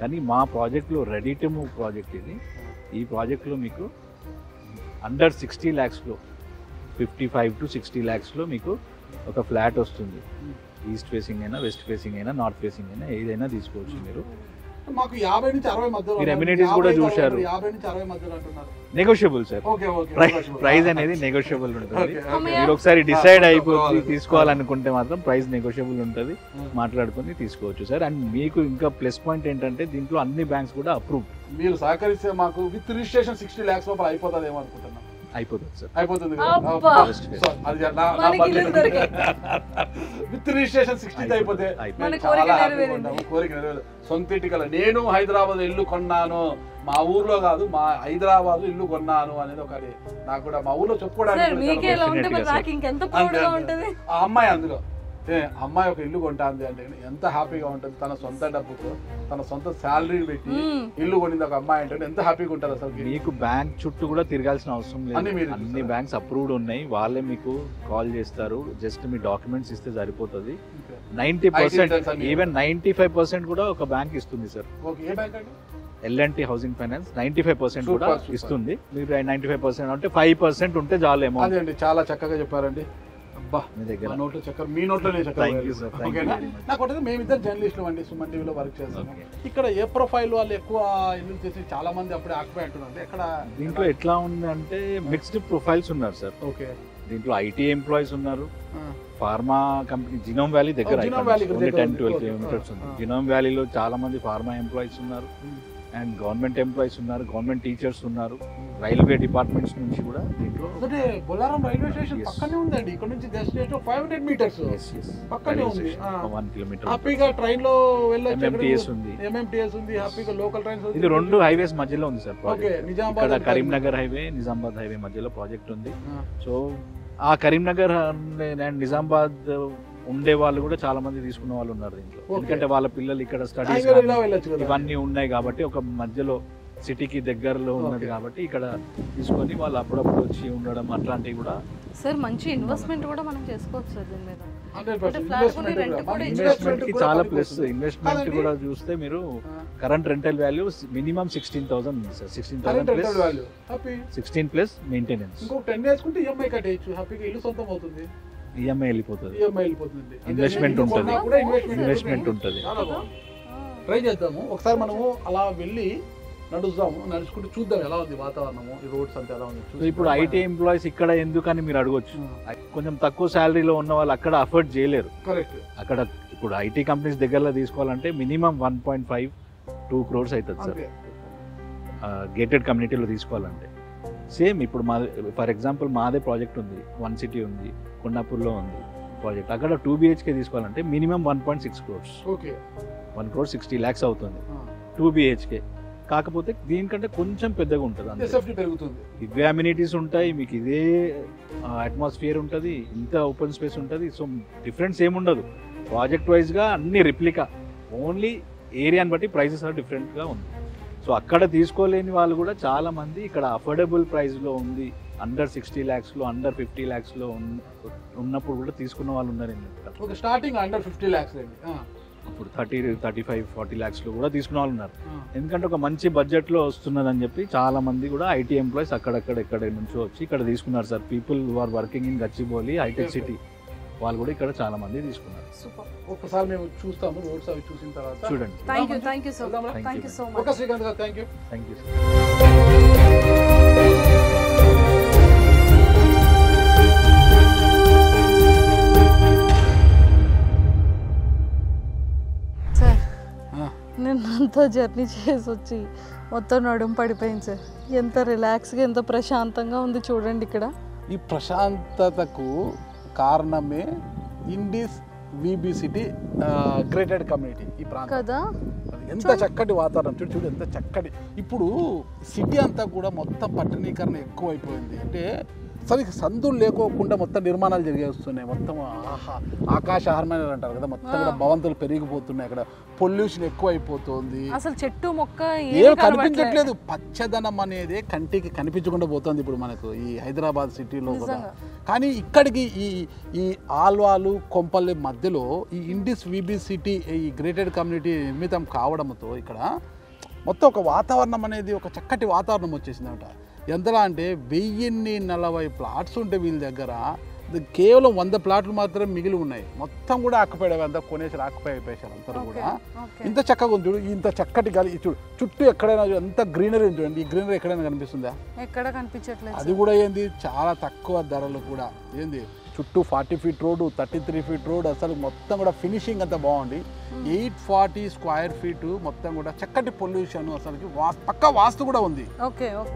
కానీ మా ప్రాజెక్ట్లో రెడీ టు మూవ్ ప్రాజెక్ట్ ఇది. ఈ ప్రాజెక్ట్లో మీకు అండర్ 60 lakhsలో 55 to 60 lakhsలో మీకు ఒక ఫ్లాట్ వస్తుంది. ఈస్ట్ ఫేసింగ్ అయినా, వెస్ట్ ఫేసింగ్ అయినా, నార్త్ ఫేసింగ్ అయినా, ఏదైనా తీసుకోవచ్చు మీరు. మాకు 50 నుంచి 60 మధ్యలో మీరు amenities కూడా చూశారు. 50 నుంచి 60 మధ్యలో అంటున్నారు. Negotiable sir, okay okay. Price అనేది నెగోషియబుల్ ఉంటుంది. Okay. మీరు ఒకసారి డిసైడ్ అయిపోయి తీసుకోవాలనుకుంటే మాత్రం ప్రైస్ నెగోషియబుల్ ఉంటుంది, మాట్లాడుకొని తీసుకోవచ్చు సార్. అండ్ మీకు ఇంకా ప్లస్ పాయింట్ ఏంటంటే దీంట్లో అన్ని బ్యాంక్స్ కూడా అప్రూవ్. మీరు సహకరిస్తే మాకు విత్ రిజిస్ట్రేషన్ 60 lakhs లోపల అయిపోతుంది ఏమో అనుకుంటున్నాను. అయిపోతుంది సార్, అయిపోతుంది అబ్బా. విత్ రిజిస్ట్రేషన్ 60 అయిపోతే మన మేము కోరిక చాలా happy గా నెరవేరింది. ఉంటాము. కోరిక నెరవేరు. సొంత ఇంటికల నేను హైదరాబాద్ ఇల్లు కొన్నాను, మా ఊర్లో కాదు మా హైదరాబాద్ ఇల్లు కొన్నాను అనేది ఒకటి నాకు కూడా మా ఊర్లో సార్ చెప్పుకోవడానికి మీకే ఇలా ఉంటే మరి నాకు ఇంకెంత ప్రౌడ్ గా ఉంటది. ఆ అమ్మాయి అందులో అమ్మాయి ఒక ఇల్లు కొంటాంది అంటే ఎంత హ్యాపీగా ఉంటుంది. తన సొంత డబ్బుతో తన సొంత శాలరీ పెట్టి ఇల్లు కొనింది ఒక అమ్మాయి అంటే ఎంత హ్యాపీగా ఉంటుంది అసలు. మీకు బ్యాంక్ చుట్టూ కూడా తిరగాల్సిన అవసరం అన్ని లేదు, మీరు అన్ని బ్యాంక్స్ అప్రూవ్డ్ ఉన్నాయి. వాళ్ళే మీకు కాల్ చేస్తారు, జస్ట్ మీ డాక్యుమెంట్స్ ఇస్తే సరిపోతుంది. 90% ఈవెన్ 95% కూడా ఒక బ్యాంక్ ఇస్తుంది సార్. ఓకే, ఏ బ్యాంక్ అండి? L&T హౌసింగ్ ఫైనాన్స్ 95% కూడా Super, super. ఇస్తుంది. మీరు 95% అంటే 5% ఉంటే చాలు అమౌంట్. అదే అండి, చాలా చక్కగా చెప్పారండి. అబ్బా, మీ దగ్గర మా నోట్లో చక్కెర, మీ నోట్లోనే చక్కెర. Thank you, sir. Thank you ఓకేనా? very much. నాకు ఒకటి, మేమిద్దరు జర్నలిస్టులు అండి, సుమన్ టీవీలో వర్క్ చేస్తాము. Okay. ఇక్కడ ఏ ప్రొఫైల్ వాళ్ళు ఎక్కువ ఇల్లు చేసి చాలా మంది అప్పుడే ఆక్యుపై అంటున్నారు. ఎక్కడ దీంట్లో ఎట్లా ఉంది అంటే మిక్స్డ్ ప్రొఫైల్స్ ఉన్నారు సార్. ఓకే, దీంట్లో ఐటీ ఎంప్లాయీస్ ఉన్నారు, ఫార్మా కంపెనీ జినోమ్ వ్యాలీ దగ్గర జినోమ్ వ్యాలీ దగ్గర 10-12 ఉంది. కిలోమీటర్స్ ఉంది. Okay. జినోమ్ వ్యాలీలో చాలా మంది ఫార్మా ఎంప్లాయీస్ ఉన్నారు, అండ్ గవర్నమెంట్ ఎంప్లాయీస్ ఉన్నారు, గవర్నమెంట్ టీచర్స్ ఉన్నారు, రైల్వే డిపార్ట్మెంట్స్ నుంచి కూడా దీంట్లో. అంటే బొల్లారం రైల్వే స్టేషన్ Yes. పక్కనే ఉందండి. ఇక్కడ నుంచి జస్ట్ 500 meters పక్కనే ఉంది. 1 కిలోమీటర్. హ్యాపీగా ట్రైన్ లో వెళ్ళొచ్చు. MMTS ఉంది, MMTS ఉంది, హ్యాపీగా లోకల్ ట్రైన్స్. ఇది 2 హైవేస్ మధ్యలో ఉంది సార్ ఓకే, ప్రాజెక్ట్. నిజామాబాద్ ఇక్కడ కరీంనగర్ హైవే, నిజామాబాద్ హైవే మధ్యలో ప్రాజెక్ట్ ఉంది. సో ఆ కరీంనగర్ అండ్ నిజామాబాద్ ఉండే వాళ్ళు కూడా చాలా మంది తీసుకున్న వాళ్ళు ఉన్నారు దీంట్లో. Okay. ఎందుకంటే వాళ్ళ పిల్లలు ఇక్కడ స్టడీస్ హైవేలో ఇలా వెళ్ళొచ్చు కదా. ఇవన్నీ ఉన్నాయి కాబట్టి ఒక మధ్యలో సిటీకి దగ్గరలో ఉన్నది Okay. కాబట్టి ఇక్కడ తీసుకొని వాళ్ళు అప్పుడప్పుడు వచ్చి ఉండడం అట్లాంటివి కూడా. సార్ మంచి ఇన్వెస్ట్మెంట్ కూడా మనం చేసుకోవచ్చు సార్ దీని మీద. 100% ఫ్లాట్ కొని ఇన్వెస్ట్మెంట్ రెంట్ కూడా. కూడా ఇన్వెస్ట్మెంట్ కి కూడా చాలా పనికి ప్లస్. వస్తుంది. ఇన్వెస్ట్మెంట్ కాదండి. కూడా చూస్తే మీరు కరెంట్ రెంటల్ వాల్యూ మినిమం 16,000 ఉంది sir. 16,000 current plus rental value happy. 16 plus maintenance. ఇంకో 10 వేసుకుంటే ఈఎంఐ కట్టేయచ్చు, హ్యాపీగా ఇల్లు సొంతం అవుతుంది. ఈఎంఐ వెళ్ళిపోతుంది, ఈఎంఐ వెళ్ళిపోతుంది. ఇన్వెస్ట్మెంట్ ఉంటుంది, ఇన్వెస్ట్మెంట్ ఉంటుంది. చాలా బాగుంది. ట్రై చేద్దాము ఒకసారి, మనము అలా వెళ్ళి నడుస్తాము, నడుచుకుంటూ చూద్దాం ఎలా ఉంది వాతావరణము, ఈ రోడ్స్ అంతా ఎలా ఉంది. సో ఇప్పుడు ఐటీ ఎంప్లాయీస్ ఇక్కడ ఎందుకని మీరు అడగొచ్చు. కొంచెం తక్కువ శాలరీలో ఉన్న వాళ్ళు అక్కడ అఫోర్డ్ చేయలేరు. కరెక్ట్. అక్కడ ఇప్పుడు ఐటీ కంపెనీస్ దగ్గరలో తీసుకోవాలంటే మినిమం 1.5-2 crores అవుతుంది సార్. గేటెడ్ కమ్యూనిటీలో తీసుకోవాలంటే సేమ్ ఇప్పుడు మా ఫర్ ఎగ్జాంపుల్ మాదే ప్రాజెక్ట్ ఉంది, 1 city ఉంది, కొండాపూర్లో ఉంది ప్రాజెక్ట్. అక్కడ 2 BHK తీసుకోవాలంటే minimum 1.6 crores. Okay, 1 crore 60 lakhs అవుతుంది 2 BHK. కాకపోతే దీనికంటే కొంచెం పెద్దగా ఉంటుంది, సేఫ్టీ పెరుగుతుంది, ఇవే అమ్యూనిటీస్ ఉంటాయి, మీకు ఇదే అట్మాస్ఫియర్ ఉంటుంది, ఇంత ఓపెన్ స్పేస్ ఉంటుంది. సో డిఫరెన్స్ ఏముండదు. ప్రాజెక్ట్ వైజ్గా అన్ని రిప్లికా, ఓన్లీ ఏరియాని బట్టి ప్రైసెస్ ఆర్ డిఫరెంట్గా ఉంది. సో అక్కడ తీసుకోలేని వాళ్ళు కూడా చాలా మంది ఇక్కడ అఫోర్డబుల్ ప్రైస్లో ఉంది, అండర్ 60 lakhsలో, అండర్ 50 lakhsలో ఉన్నప్పుడు కూడా తీసుకున్న వాళ్ళు ఉన్నారు. ఓకే, స్టార్టింగ్ అండర్ 50 lakhs అండి. ఇప్పుడు 30-35-40 lakhsలో కూడా తీసుకున్న వాళ్ళు ఉన్నారు. ఎందుకంటే ఒక మంచి బడ్జెట్లో వస్తున్నదని చెప్పి చాలా మంది కూడా ఐటీ ఎంప్లాయీస్ అక్కడక్కడ ఎక్కడ నుంచో వచ్చి ఇక్కడ తీసుకున్నారు sir. People who are working in Gachibowli Hitech City వాళ్ళు కూడా ఇక్కడ చాలా మంది తీసుకున్నారు. ఒకసారి మేము చూస్తాము రోడ్స్ అవి చూసిన తర్వాత. చూడండి. Thank you so much. Okay Srikanth garu, thank you. Thank you sir. నేను అంతా జర్నీ చేసి వచ్చి మొత్తం నడుము పడిపోయింది సార్. ఎంత రిలాక్స్గా, ఎంత ప్రశాంతంగా ఉంది చూడండి ఇక్కడ. ఈ ప్రశాంతతకు కారణమే Indis VB city gated community. ఈ ప్రాంతం కదా, ఎంత చక్కటి వాతావరణం చూడు చూడు, ఎంత చక్కటి. ఇప్పుడు సిటీ అంతా కూడా మొత్తం పట్టణీకరణ ఎక్కువైపోయింది. అంటే సరిగ్గా సందులు లేకోకుండా మొత్తం నిర్మాణాలు జరిగేస్తున్నాయి. మొత్తం ఆకాశహారమైన అంటారు కదా, మొత్తం కూడా భవంతులు పెరిగిపోతున్నాయి. అక్కడ పొల్యూషన్ ఎక్కువ అయిపోతుంది, అసలు చెట్టు మొక్క ఏం కనిపించట్లేదు. పచ్చదనం అనేది కంటికి కనిపించకుండా పోతుంది ఇప్పుడు మనకు ఈ హైదరాబాద్ సిటీలో కూడా. కానీ ఇక్కడికి ఈ ఆల్వాలు కొంపల్లి మధ్యలో ఈ ఇండిస్ విబి సిటీ, ఈ గ్రేటెడ్ కమ్యూనిటీ నిర్మితం కావడంతో ఇక్కడ మొత్తం ఒక వాతావరణం అనేది, ఒక చక్కటి వాతావరణం వచ్చేసిందన్నమాట. ఎంతలా అంటే 1040 ప్లాట్స్ ఉంటే వీళ్ళ దగ్గర కేవలం 100 ప్లాట్లు మాత్రమే మిగిలి ఉన్నాయి, మొత్తం కూడా ఆక్యుపైడ్ అంతా కొనేసి ఆక్యుపై అయిపోయారు అందరూ కూడా. ఇంత చక్కగా ఉంది చూడు, ఇంత చక్కటి గాలి చూడు, చుట్టూ ఎక్కడైనా ఎంత గ్రీనరీ ఉంది చూడండి. ఈ గ్రీనరీ ఎక్కడైనా కనిపిస్తుందా? ఎక్కడ కనిపించట్లేదు. అది కూడా ఏంది చాలా తక్కువ ధరలు కూడా ఏంది, చుట్టూ 40 ఫీట్ రోడ్డు, 33 ఫీట్ రోడ్, అసలు మొత్తం కూడా ఫినిషింగ్ అంతా బాగుంది. 840 స్క్వేర్ ఫీట్ మొత్తం కూడా చక్కటి పొల్యూషన్, అసలు పక్కా వాస్తు కూడా ఉంది.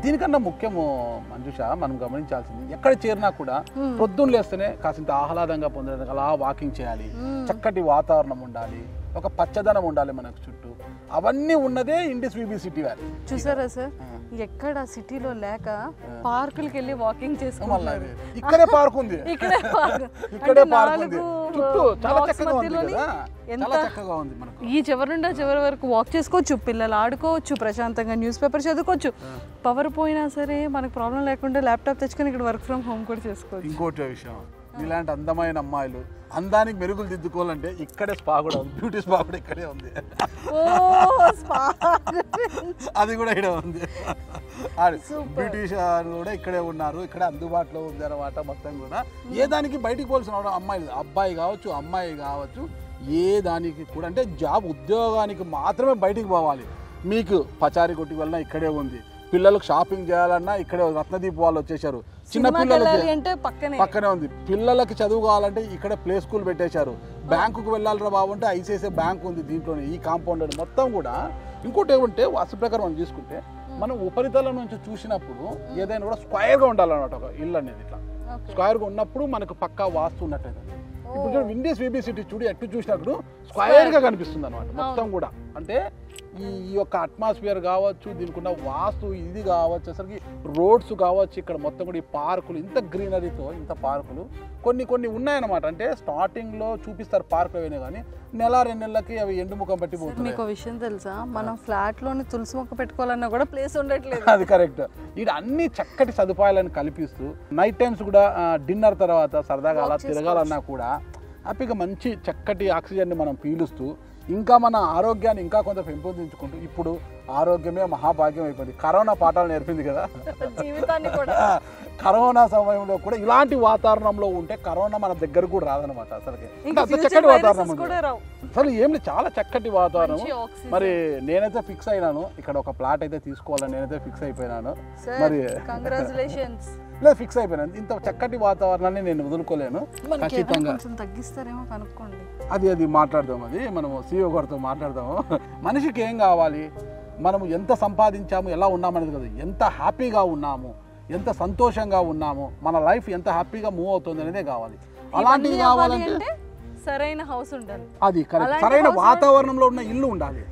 దీనికన్నా ముఖ్యము మంజుష మనం గమనించాల్సింది, ఎక్కడ చేరినా కూడా పొద్దున్న లేస్తేనే కాసింత ఆహ్లాదంగా పొందడానికి అలా వాకింగ్ చేయాలి, చక్కటి వాతావరణం ఉండాలి, ఒక పచ్చదనం ఉండాలి మనకు చుట్టూ. అవన్నీ ఉన్నదే ఇండిస్ విబి సిటీ వ్యాలీ. చూసారా సార్, ఎక్కడ సిటీలో లేక పార్కులకి వెళ్ళి వాకింగ్ చేసుకోవాలి. ఇక్కడే పార్క్ ఉంది, ఇక్కడే పార్క్ ఉంది, చుట్టూ చాలా చక్కగా ఉంది కదా, చాలా చక్కగా ఉంది. మనకు ఈ చివరి నుండి చివరి వరకు వాక్ చేసుకోవచ్చు, పిల్లలు ఆడుకోవచ్చు, ప్రశాంతంగా న్యూస్ పేపర్ చదువుకోవచ్చు. పవర్ పోయినా సరే మనకు ప్రాబ్లం లేకుండా ల్యాప్టాప్ తెచ్చుకొని ఇక్కడ వర్క్ ఫ్రమ్ హోమ్ కూడా చేసుకోవచ్చు. ఇంకోటి విషయం, ఇలాంటి అందమైన అమ్మాయిలు అందానికి మెరుగులు దిద్దుకోవాలంటే ఇక్కడే స్పా కూడా ఉంది, బ్యూటీ స్పా కూడా ఇక్కడే ఉంది, అది కూడా ఇక్కడ ఉంది. బ్యూటీషియన్ కూడా ఇక్కడే ఉన్నారు, ఇక్కడ అందుబాటులో ఉంది అనమాట. మొత్తం కూడా ఏ దానికి బయటికి పోవాల్సిన అమ్మాయిలు, అబ్బాయి కావచ్చు అమ్మాయి కావచ్చు, ఏ దానికి కూడా అంటే జాబ్ ఉద్యోగానికి మాత్రమే బయటికి పోవాలి. మీకు పచారీ కొట్టి వెళ్ళినా ఇక్కడే ఉంది, పిల్లలకు షాపింగ్ చేయాలన్నా ఇక్కడే రత్నదీప్ వాళ్ళు వచ్చేసారు, చిన్న పిల్లలకి పక్కనే ఉంది, పిల్లలకి చదువు కావాలంటే ఇక్కడ ప్లే స్కూల్ పెట్టేశారు, బ్యాంకుకు వెళ్ళాలరా బాబు అంటే ఐసిఐసిఐ బ్యాంక్ ఉంది దీంట్లోనే, ఈ కాంపౌండ్ మొత్తం కూడా. ఇంకోటి ఏమంటే వాస్తు ప్రకారం మనం చూసుకుంటే మనం ఉపరితలం నుంచి చూసినప్పుడు ఏదైనా కూడా స్క్వేర్గా ఉండాలన్నమాట. ఒక ఇల్లు అనేది ఇట్లా స్క్వేర్గా ఉన్నప్పుడు మనకు పక్కా వాస్తు ఉన్నట్టయితే. ఇప్పుడు చూడు ఇండియస్ విబి సిటీ చూడు, ఎట్టు చూసినప్పుడు స్క్వేర్గా కనిపిస్తుంది అనమాట మొత్తం కూడా. అంటే ఈ యొక్క అట్మాస్ఫియర్ కావచ్చు, దీనికి ఉన్న వాస్తు ఇది కావచ్చు, అసలు రోడ్స్ కావచ్చు, ఇక్కడ మొత్తం కూడా ఈ పార్కులు, ఇంత గ్రీనరీతో ఇంత పార్కులు కొన్ని ఉన్నాయన్నమాట. అంటే స్టార్టింగ్లో చూపిస్తారు పార్క్ అవన్నీ, కానీ నెల 2 నెలలకి అవి ఎండుముఖం పట్టి పోతుంది. మీకు విషయం తెలుసా, మనం ఫ్లాట్లోని తులసి మొక్క పెట్టుకోవాలన్నా కూడా ప్లేస్ ఉండట్లేదు. అది కరెక్ట్. ఇక్కడ అన్ని చక్కటి సదుపాయాలను కల్పిస్తూ నైట్ టైమ్స్ కూడా డిన్నర్ తర్వాత సరదాగా అలా తిరగాలన్నా కూడా హ్యాపీగా మంచి చక్కటి ఆక్సిజన్ని మనం పీలుస్తూ ఇంకా మన ఆరోగ్యాన్ని ఇంకా కొంత పెంపొందించుకుంటూ, ఇప్పుడు ఆరోగ్యమే మహాభాగ్యం అయిపోయింది. కరోనా పాఠాలు నేర్పింది కదా, జీవితాన్ని కూడా. కరోనా సమయంలో కూడా ఇలాంటి వాతావరణంలో ఉంటే కరోనా మన దగ్గర కూడా రాదనమాట. అసలుకి చక్కటి వాతావరణం ఉంది అసలు, ఏం లేదు, చాలా చక్కటి వాతావరణం. మరి నేనైతే ఫిక్స్ అయినాను, ఇక్కడ ఒక ప్లాట్ అయితే తీసుకోవాలని నేనైతే ఫిక్స్ అయిపోయినాను. మరి లేదు, ఫిక్స్ అయిపోయినాను. ఇంత చక్కటి వాతావరణాన్ని నేను వదులుకోలేను. ఖచ్చితంగా తగ్గిస్తారేమో కనుక్కోండి, అది మాట్లాడదాం, అది మనము CEO గారితో మాట్లాడదాము. మనిషికి ఏం కావాలి, మనము ఎంత సంపాదించాము, ఎలా ఉన్నామనేది కదా, ఎంత హ్యాపీగా ఉన్నాము, ఎంత సంతోషంగా ఉన్నాము, మన లైఫ్ ఎంత హ్యాపీగా మూవ్ అవుతుంది అనేదే కావాలి. అలాంటివి కావాలంటే సరైన హౌస్ ఉండాలి, అది కరెక్ట్, సరైన వాతావరణంలో ఉన్న ఇల్లు ఉండాలి.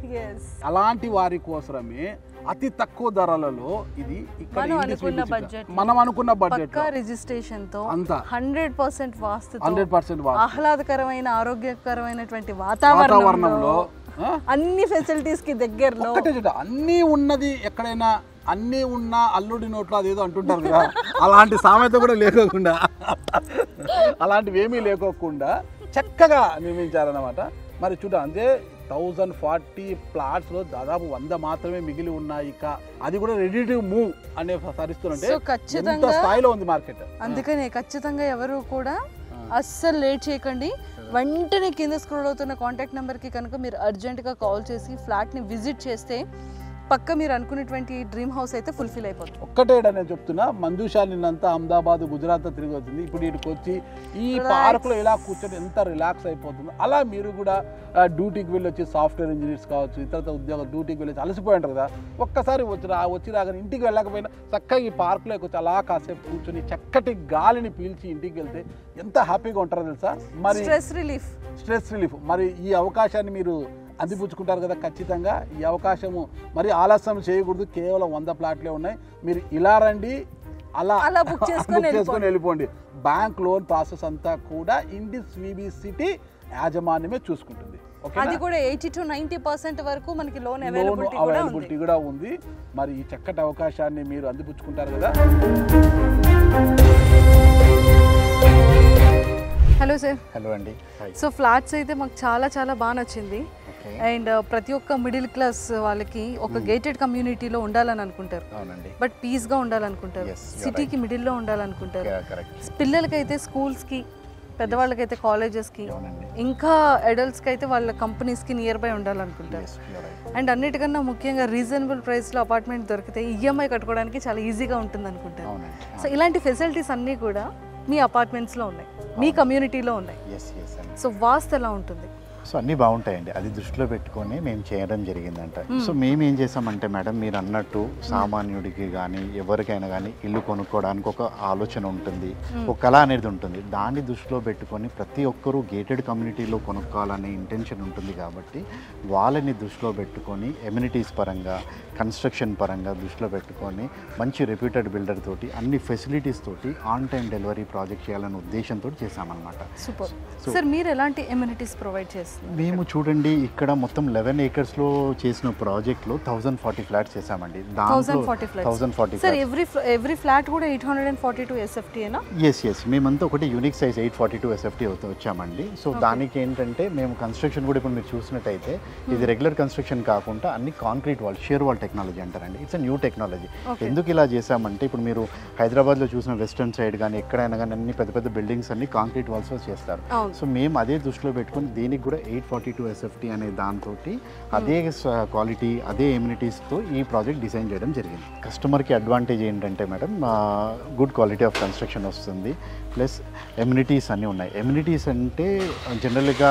అలాంటి వారి కోసమే అతి తక్కువ ధరలలో ఇది ఇక్కడ మనం అనుకున్న బడ్జెట్ రిజిస్ట్రేషన్ తో 100% వాస్తు, 100% ఆహ్లాదకరమైన ఆరోగ్యకరమైనటువంటి వాతావరణంలో అన్ని ఫెసిలిటీస్ కి దగ్గరలో అన్ని ఉన్నది. ఎక్కడైనా అన్నీ ఉన్నా అల్లుడి నోట్లో అదేదో అంటుంటారు కదా, అలాంటి సామెత కూడా లేకోకుండా, అలాంటివి ఏమీ లేకోకుండా చక్కగా నిర్మించారన్నమాట. మరి చూడ అంటే 1040 ప్లాట్స్లో దాదాపు 100 మాత్రమే మిగిలి ఉన్నాయి. అది కూడా రెడీ టు మూవ్ అనే సరిస్తుంటే ఎంత స్థాయిలో ఉంది మార్కెట్. అందుకనే ఖచ్చితంగా ఎవరు కూడా అస్సలు లేట్ చేయకండి, వెంటనే కింద స్క్రోల్ అవుతున్న కాంటాక్ట్ నెంబర్కి కనుక మీరు అర్జెంటుగా కాల్ చేసి ఫ్లాట్ని విజిట్ చేస్తే పక్క మీరు అనుకున్నటువంటి డ్రీమ్ హౌస్ అయితే ఫుల్ఫిల్ అయిపోతుంది. ఒక్కటేడా నేను చెప్తున్నా, మంజుషా నిన్నంతా అహ్మదాబాద్ గుజరాత్ తిరిగి వచ్చింది, ఇప్పుడు ఇటుకు వచ్చి ఈ పార్కులో ఇలా కూర్చొని ఎంత రిలాక్స్ అయిపోతుందో, అలా మీరు కూడా డ్యూటీకి వెళ్ళి వచ్చి సాఫ్ట్వేర్ ఇంజనీర్స్ కావచ్చు, ఇతర ఉద్యోగ డ్యూటీకి వెళ్ళి అలసిపోయి ఉంటారు కదా, ఒక్కసారి వచ్చి రాగానే ఇంటికి వెళ్ళకపోయినా చక్కగా ఈ పార్కులోకి వచ్చి అలా కాసేపు కూర్చొని చక్కటి గాలిని పీల్చి ఇంటికి వెళ్తే ఎంత హ్యాపీగా ఉంటారో తెలుసా. మరి స్ట్రెస్ రిలీఫ్ మరి ఈ అవకాశాన్ని మీరు అందిపుచ్చుకుంటారు కదా. ఖచ్చితంగా ఈ అవకాశము మరి ఆలస్యం చేయకూడదు, కేవలం 100 ప్లాట్లే ఉన్నాయి. మీరు ఇలా రండి, అలా బుక్ చేసుకొని వెళ్ళిపోండి. బ్యాంక్ లోన్ ప్రాసెస్ అంతా కూడా ఇండిస్ విబి సిటీ యాజమాన్యమే చూసుకుంటుంది. అది కూడా 80 to 90% వరకు మనకి లోన్ అవైలబిలిటీ కూడా ఉంది. మరి ఈ చక్కటి అవకాశాన్ని మీరు అందిపుచ్చుకుంటారు కదా. Hello sir. హలో అండి. సో ఫ్లాట్స్ అయితే మాకు చాలా బాగా నచ్చింది. అండ్ ప్రతి ఒక్క మిడిల్ క్లాస్ వాళ్ళకి ఒక గేటెడ్ కమ్యూనిటీలో ఉండాలని అనుకుంటారు, బట్ పీస్గా ఉండాలనుకుంటారు, సిటీకి మిడిల్లో ఉండాలనుకుంటారు. పిల్లలకైతే స్కూల్స్కి, పెద్దవాళ్ళకైతే కాలేజెస్కి, ఇంకా అడల్ట్స్కి అయితే వాళ్ళ కంపెనీస్కి నియర్ బై ఉండాలనుకుంటారు. అండ్ అన్నిటికన్నా ముఖ్యంగా రీజనబుల్ ప్రైస్లో అపార్ట్మెంట్ దొరికితే ఈఎంఐ కట్టుకోవడానికి చాలా ఈజీగా ఉంటుంది అనుకుంటారు. సో ఇలాంటి ఫెసిలిటీస్ అన్నీ కూడా మీ అపార్ట్మెంట్స్లో ఉన్నాయి, మీ కమ్యూనిటీలో ఉన్నాయి. సో వాస్తు ఎలా ఉంటుంది? సో అన్నీ బాగుంటాయండి, అది దృష్టిలో పెట్టుకొని మేము చేయడం జరిగిందంట. సో మేము ఏం చేసామంటే మేడం, మీరు అన్నట్టు సామాన్యుడికి కానీ ఎవరికైనా కానీ ఇల్లు కొనుక్కోవడానికి ఒక ఆలోచన ఉంటుంది, ఒక కళ అనేది ఉంటుంది. దాన్ని దృష్టిలో పెట్టుకొని ప్రతి ఒక్కరూ గేటెడ్ కమ్యూనిటీలో కొనుక్కోవాలనే ఇంటెన్షన్ ఉంటుంది. కాబట్టి వాళ్ళని దృష్టిలో పెట్టుకొని ఎమ్యూనిటీస్ పరంగా, కన్స్ట్రక్షన్ పరంగా దృష్టిలో పెట్టుకొని మంచి రెప్యూటెడ్ బిల్డర్ తోటి అన్ని ఫెసిలిటీస్ తోటి ఆన్ టైం డెలివరీ ప్రాజెక్ట్ చేయాలనే ఉద్దేశంతో చేసామన్నమాట. సూపర్. సార్ మీరు ఎలాంటి ఎమ్యూనిటీస్ ప్రొవైడ్ చేస్తారు? మేము చూడండి, ఇక్కడ మొత్తం 11 ఏకర్స్లో చేసిన ప్రాజెక్ట్లో 1040 ఫ్లాట్స్ చేసామండి. 1040 సార్ ఎవ్రీ ఫ్లాట్ కూడా 842 SFT ఏనా? ఎస్ మేమంతా ఒకటి యూనిక్ సైజ్ 842 SFT వచ్చామండి. సో దానికి ఏంటంటే మేము కన్స్ట్రక్షన్ కూడా ఇప్పుడు మీరు చూసినట్టయితే ఇది రెగ్యులర్ కన్స్ట్రక్షన్ కాకుండా అన్ని concrete wall, shear wall technology అంటారండి. It's new technology. ఎందుకు ఇలా చేసామంటే ఇప్పుడు మీరు హైదరాబాద్లో చూసిన వెస్టర్న్ సైడ్ కానీ ఎక్కడైనా కానీ అన్ని పెద్ద పెద్ద బిల్డింగ్స్ అన్ని కాంక్రీట్ వాల్స్లో చేస్తారు. సో మేము అదే దృష్టిలో పెట్టుకొని దీనికి కూడా 842 SFT అనే దాంతో అదే క్వాలిటీ, అదే ఎమ్యూనిటీస్తో ఈ ప్రాజెక్ట్ డిజైన్ చేయడం జరిగింది. కస్టమర్కి అడ్వాంటేజ్ ఏంటంటే madam, good quality of construction వస్తుంది, ప్లస్ ఎమ్యూనిటీస్ అన్నీ ఉన్నాయి. ఎమ్యూనిటీస్ అంటే జనరల్గా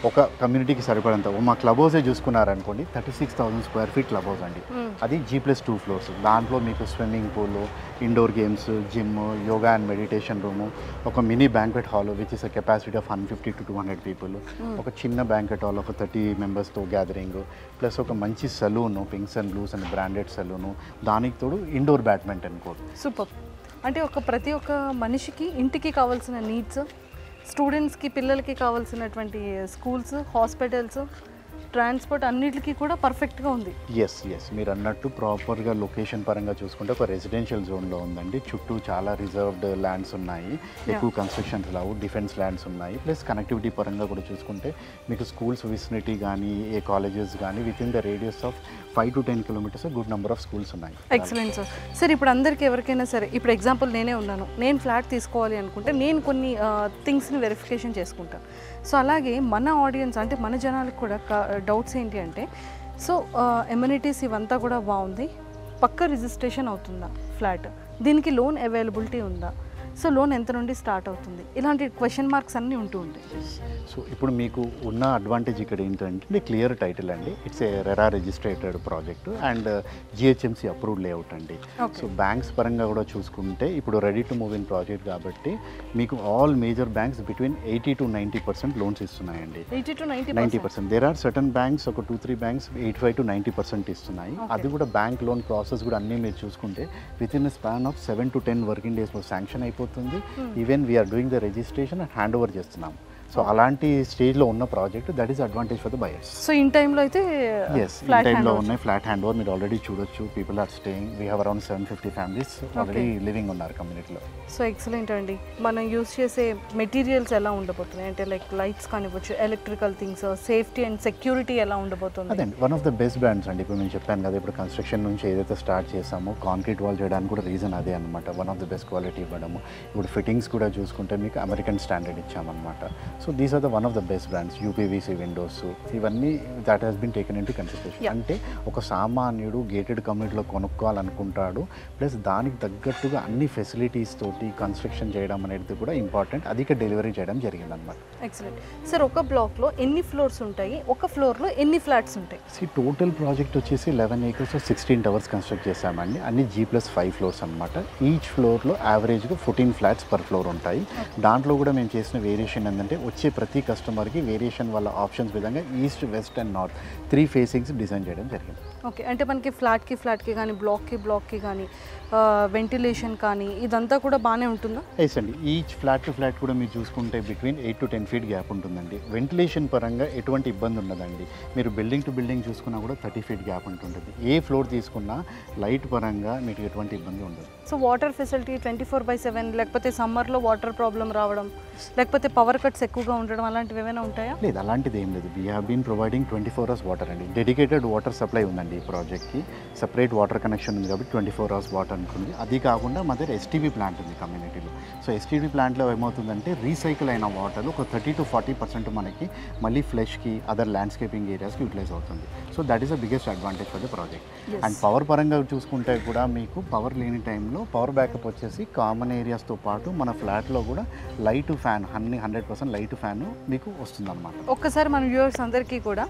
ఒక కమ్యూనిటీకి సరిపడంత, మా క్లబ్ హౌసే చూసుకున్నారనుకోండి 36,000 స్క్వేర్ ఫీట్ క్లబ్ హౌస్ అండి. అది G+2 ఫ్లోర్స్. దాంట్లో మీకు swimming pool, indoor games, gym, yoga and meditation room, ఒక mini banquet hall which is a capacity of 150 to 200 people, ఒక చిన్న బ్యాంక్వెట్ హాల్ ఒక 30 మెంబర్స్తో గ్యాదరింగ్, ప్లస్ ఒక మంచి salon, pinks and blues and branded salon, దానికి తోడు ఇండోర్ బ్యాడ్మింటన్ కోర్ట్. సూపర్. అంటే ప్రతి ఒక్క మనిషికి ఇంటికి కావాల్సిన నీడ్స్, స్టూడెంట్స్కి, పిల్లలకి కావాల్సినటువంటి స్కూల్స్, హాస్పిటల్స్, ట్రాన్స్పోర్ట్ అన్నిటికీ కూడా పర్ఫెక్ట్గా ఉంది. ఎస్ మీరు అన్నట్టు ప్రాపర్గా లొకేషన్ పరంగా చూసుకుంటే ఒక రెసిడెన్షియల్ జోన్లో ఉందండి. చుట్టూ చాలా రిజర్వ్డ్ ల్యాండ్స్ ఉన్నాయి, ఎక్కువ కన్స్ట్రక్షన్స్ రావు, డిఫెన్స్ ల్యాండ్స్ ఉన్నాయి. ప్లస్ కనెక్టివిటీ పరంగా కూడా చూసుకుంటే మీకు స్కూల్స్ విసినిటీ కానీ, ఏ కాలేజెస్ కానీ within the radius of 5 to 10 kilometers good number of schools ఉన్నాయి. Excellent sir. సార్ ఇప్పుడు అందరికీ ఎవరికైనా సరే, ఇప్పుడు ఎగ్జాంపుల్ నేనే ఉన్నాను, నేను ఫ్లాట్ తీసుకోవాలి అనుకుంటే నేను కొన్ని థింగ్స్ని వెరిఫికేషన్ చేసుకుంటాను. సో అలాగే మన ఆడియన్స్ అంటే మన జనాలకు కూడా డౌట్స్ ఏంటి అంటే, సో ఎమ్యూనిటీస్ ఇవంతా కూడా బాగుంది, పక్క రిజిస్ట్రేషన్ అవుతుందా ఫ్లాట్, దీనికి లోన్ అవైలబిలిటీ ఉందా, సో లోన్ ఎంత నుండి స్టార్ట్ అవుతుంది, ఇలాంటి క్వశ్చన్ మార్క్స్ అన్నీ ఉంటూ ఉంటాయి. సో ఇప్పుడు మీకు ఉన్న అడ్వాంటేజ్ ఇక్కడ ఏంటంటే క్లియర్ టైటిల్ అండి. It's a RERA registrated project and GHMC approved layout అండి. సో బ్యాంక్స్ పరంగా కూడా చూసుకుంటే ఇప్పుడు ready to move in project కాబట్టి మీకు all major banks between 80 to 90% loans ఇస్తున్నాయండి. 80 to 90%. There are certain banks, ఒక 2-3 బ్యాంక్స్ 85 to 90% ఇస్తున్నాయి. అది కూడా బ్యాంక్ లోన్ ప్రాసెస్ కూడా అన్నీ మీరు చూసుకుంటే within span of 7 to 10 working డేస్లో శాంక్షన్ అయిపోతుంది. Even we are doing the registration and hand over చేస్తున్నాం. సో అలాంటి స్టేజ్లో ఉన్న project, that is advantage for the buyers. So in టైంలో అయితే టైంలో ఉన్నాయి ఫ్లాట్ హ్యాండ్ ఓవర్ మీరు ఆల్రెడీ చూడొచ్చు. People are staying, we have around 750 families already living ఉన్నారు కమ్యూనిటీలో. సో ఎక్సలెంట్ అండి. మనం యూస్ చేసే మెటీరియల్స్ ఎలా ఉండబోతున్నాయి అంటే లైక్ లైట్స్ కానివ్వచ్చు, electrical things, safety and security ఎలా ఉండబోతుంది? అదే one of the best brands అండి. ఇప్పుడు నేను చెప్పాను కదా, ఇప్పుడు కన్స్ట్రక్షన్ నుంచి ఏదైతే స్టార్ట్ చేసామో కాంక్రీట్ వాల్ చేయడానికి కూడా రీజన్ అదే అనమాట. One of the best quality ఇవ్వడము. ఇప్పుడు ఫిట్టింగ్స్ కూడా చూసుకుంటే మీకు అమెరికన్ స్టాండర్డ్ ఇచ్చామన్నమాట. So these are the one of the best brands. UPVC windows ఇవన్నీ that has been taken into consideration. అంటే ఒక సామాన్యుడు గేటెడ్ కమ్యూనిటీలో కొనుక్కోవాలనుకుంటాడు, ప్లస్ దానికి తగ్గట్టుగా అన్ని ఫెసిలిటీస్ తోటి కన్స్ట్రక్షన్ చేయడం అనేది కూడా ఇంపార్టెంట్. అది ఇక్కడ డెలివరీ చేయడం జరిగింది అనమాట. Excellent sir. ఒక బ్లాక్లో ఎన్ని ఫ్లోర్స్ ఉంటాయి, ఒక ఫ్లోర్లో ఎన్ని ఫ్లాట్స్ ఉంటాయి? టోటల్ ప్రాజెక్ట్ వచ్చేసి 11 acres 16 towers కన్స్ట్రక్ట్ చేసామండి. అన్ని G+5 ఫ్లోర్స్ అనమాట. ఈచ్ ఫ్లోర్లో యావరేజ్గా 14 ఫ్లాట్స్ పర్ ఫ్లోర్ ఉంటాయి. దాంట్లో కూడా మేము చేసిన వేరియేషన్ ఏంటంటే వచ్చే ప్రతి కస్టమర్కి వేరియేషన్ వాళ్ళ ఆప్షన్స్ విధంగా east, west and north 3 facings design చేయడం జరిగింది. ఓకే. అంటే మనకి ఫ్లాట్కి కానీ బ్లాక్కి కానీ వెంటిలేషన్ కానీ ఇదంతా కూడా బాగానే ఉంటుందా? ఎస్ అండి, ఈచ్ ఫ్లాట్ టు ఫ్లాట్ కూడా మీరు చూసుకుంటే బిట్వీన్ 8 to 10 feet గ్యాప్ ఉంటుందండి. వెంటిలేషన్ పరంగా ఎటువంటి ఇబ్బంది ఉండదండి. మీరు బిల్డింగ్ టు బిల్డింగ్ చూసుకున్నా కూడా 30 feet గ్యాప్ ఉంటుంటుంది. ఏ ఫ్లోర్ తీసుకున్నా లైట్ పరంగా మీకు ఎటువంటి ఇబ్బంది ఉండదు. సో వాటర్ ఫెసిలిటీ 24/7, లేకపోతే సమ్మర్లో వాటర్ ప్రాబ్లం రావడం, లేకపోతే పవర్ కట్స్ ఎక్కువగా ఉండడం అలాంటివి ఏమైనా ఉంటాయా? లేదు, అలాంటిది ఏం లేదు. We have been providing 24 hours water అండి. డెడికేటెడ్ వాటర్ సప్లై ఉందండి ఈ ప్రాజెక్ట్కి. సపరేట్ వాటర్ కనెక్షన్ ఉంది కాబట్టి 24 hours వాటర్ ఉంటుంది. అది కాకుండా మా దగ్గర ఎస్టీబీ ప్లాంట్ ఉంది కమ్యూనిటీలో. సో ఎస్టీబీ ప్లాంట్లో ఏమవుతుందంటే రీసైకిల్ అయిన వాటర్ ఒక 30 to 40% మనకి మళ్ళీ ఫ్లెష్కి, అదర్ ల్యాండ్స్కేపింగ్ ఏరియాస్కి యూటిలైజ్ అవుతుంది. So that is the biggest advantage for the project. And power పరంగా చూసుకుంటే కూడా మీకు పవర్ లేని టైంలో పవర్ బ్యాకప్ వచ్చేసి కామన్ ఏరియాస్తో పాటు మన ఫ్లాట్లో కూడా లైట్ ఫ్యాన్ 100% లైట్ ఫ్యాన్ మీకు వస్తుందన్నమాట. ఒక్కసారి మన వ్యూవర్స్ అందరికీ కూడా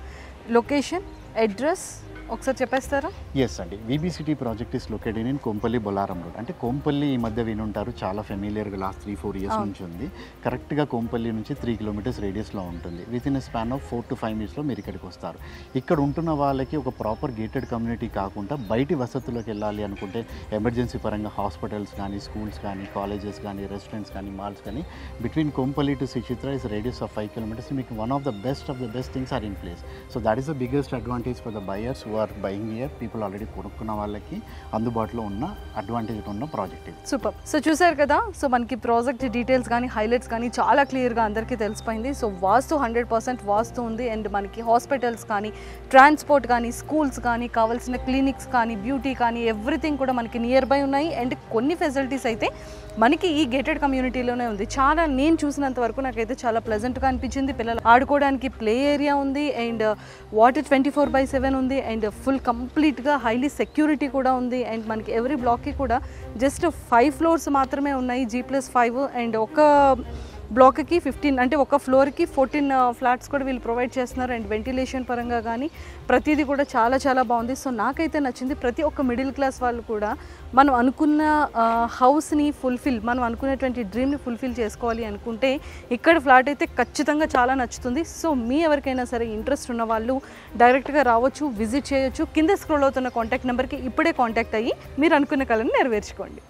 లొకేషన్, అడ్రస్ ఒకసారి చెప్పేస్తారా? ఎస్ అండి, VB city project is located in Kompally Bolarum road. అంటే కొంపల్లి ఈ మధ్య వినుంటారు, చాలా ఫెమిలియర్గా లాస్ట్ 3-4 years నుంచి ఉంది. కరెక్ట్గా కొంపల్లి నుంచి 3 kilometers రేడియస్లో ఉంటుంది. With in span of 4 to 5 minutes మీరు ఇక్కడికి వస్తారు. ఇక్కడ ఉంటున్న వాళ్ళకి ఒక ప్రాపర్ గేటెడ్ కమ్యూనిటీ కాకుండా బయటి వసతులకు వెళ్ళాలి అనుకుంటే ఎమర్జెన్సీ పరంగా హాస్పిటల్స్ కానీ, స్కూల్స్ కానీ, కాలేజెస్ కానీ, రెస్టారెంట్స్ కానీ, మాల్స్ కానీ between Kompally to Suchitra is radius of 5 kilometers. మీకు one of the best things are in place. So that is the biggest advantage for the buyers who are buying here. People already కొనుక్కున్న వాళ్ళకి అందుబాటులో ఉన్న advantage ఉన్న project ఇది. Super. So చూసారు కదా, so మనకి ప్రాజెక్ట్ డీటెయిల్స్ కానీ, హైలైట్స్ కానీ చాలా క్లియర్గా అందరికీ తెలిసిపోయింది. సో వాస్తు 100% వాస్తు ఉంది. అండ్ మనకి హాస్పిటల్స్ కానీ, ట్రాన్స్పోర్ట్ కానీ, స్కూల్స్ కానీ, కావాల్సిన క్లినిక్స్ కానీ, బ్యూటీ కానీ ఎవ్రీథింగ్ కూడా మనకి నియర్ బై ఉన్నాయి. అండ్ కొన్ని ఫెసిలిటీస్ అయితే మనకి ఈ గేటెడ్ కమ్యూనిటీలోనే ఉంది. చాలా నేను చూసినంత వరకు నాకైతే చాలా ప్లెజెంట్గా అనిపించింది. పిల్లలు ఆడుకోవడానికి ప్లే ఏరియా ఉంది, అండ్ వాటర్ 24/7 ఉంది, అండ్ ఫుల్ కంప్లీట్గా హైలీ సెక్యూరిటీ కూడా ఉంది. అండ్ మనకి ఎవ్రీ బ్లాక్కి కూడా జస్ట్ 5 floors మాత్రమే ఉన్నాయి, G+5. అండ్ ఒక బ్లాక్కి 15 అంటే ఒక ఫ్లోర్కి 14 ఫ్లాట్స్ కూడా వీళ్ళు ప్రొవైడ్ చేస్తున్నారు. అండ్ వెంటిలేషన్ పరంగా కానీ ప్రతిదీ కూడా చాలా చాలా బాగుంది. సో నాకైతే నచ్చింది. ప్రతి ఒక్క మిడిల్ క్లాస్ వాళ్ళు కూడా మనం అనుకున్న హౌస్ని మనం అనుకునేటువంటి డ్రీమ్ని ఫుల్ఫిల్ చేసుకోవాలి అనుకుంటే ఇక్కడ ఫ్లాట్ అయితే ఖచ్చితంగా చాలా నచ్చుతుంది. సో మీ ఎవరికైనా సరే ఇంట్రెస్ట్ ఉన్న వాళ్ళు డైరెక్ట్గా రావచ్చు, విజిట్ చేయొచ్చు. కింద స్క్రోల్ అవుతున్న కాంటాక్ట్ నెంబర్కి ఇప్పుడే కాంటాక్ట్ అయ్యి మీరు అనుకున్న కళను నెరవేర్చుకోండి.